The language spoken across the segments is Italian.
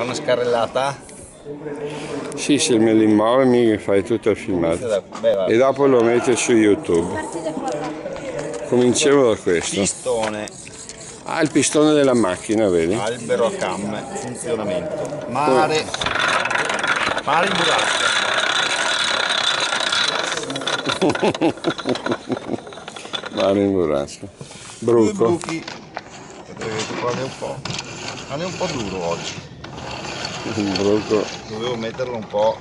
fa una scarrellata? Sì, se me li muove mi fai tutto il filmato. E dopo lo metti su YouTube. Cominciamo da questo. Pistone, Ah, il pistone della macchina, vedi? albero a camme, funzionamento. Mare in burrasca. Mare in burrasca. Due Bruco. buchi. Vedete qua è un po'. Non è un po' duro oggi. Bruco. Dovevo metterlo un po'.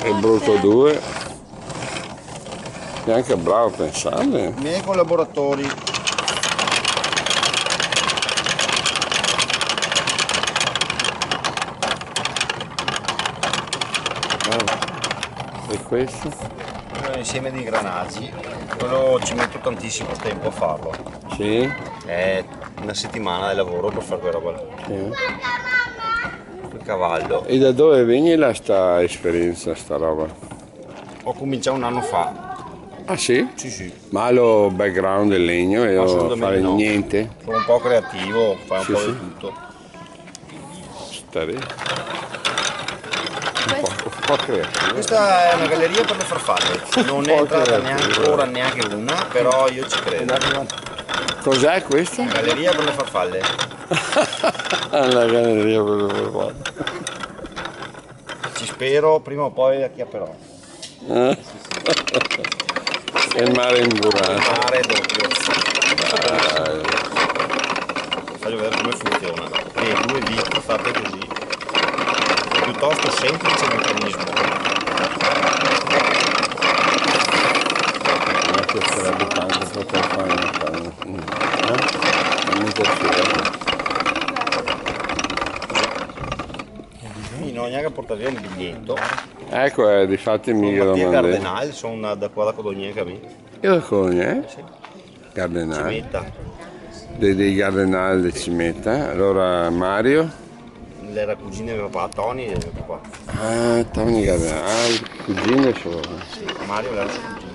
E Bruco 2. E anche bravo a pensarle. I miei collaboratori. E questo? Un insieme di ingranaggi. Quello ci metto tantissimo tempo a farlo. Sì. È una settimana di lavoro per fare quella roba là. Sì. Il cavallo. E da dove viene la sta esperienza, sta roba? Ho cominciato un anno fa. Ah sì? Sì. Ma lo background del legno e non Assolutamente fare no. niente? Sono un po' creativo, fai un Sì, po' sì. di tutto. Stare. Un po' creativo. Questa è una galleria per le farfalle. Non è entrata creativo. ancora neanche una, però io ci credo. Cos'è questo? Galleria per le farfalle. La galleria per le farfalle. Ci spero, prima o poi la chiapperò. E il mare in burrasca. Mare doppio. Voglio vedere come funziona. E due viti fatte così. Piuttosto semplice il meccanismo. Mi piacerebbe tanto poter fare una cosa. Non mi piacerebbe. Quindi non ho neanche portato via il biglietto. Ecco, difatti mi Sono Mattia domandai. Gardenal, sono da qua da Codogna mi. Io la cogno, Sì. Gardenal. Cimetta. Dei Gardenal di Cimetta. Allora Mario. Era cugina di papà, Tony e mio papà. Ah, Tony Gardenal. Cugine solo. Sì, Mario era suo cugino.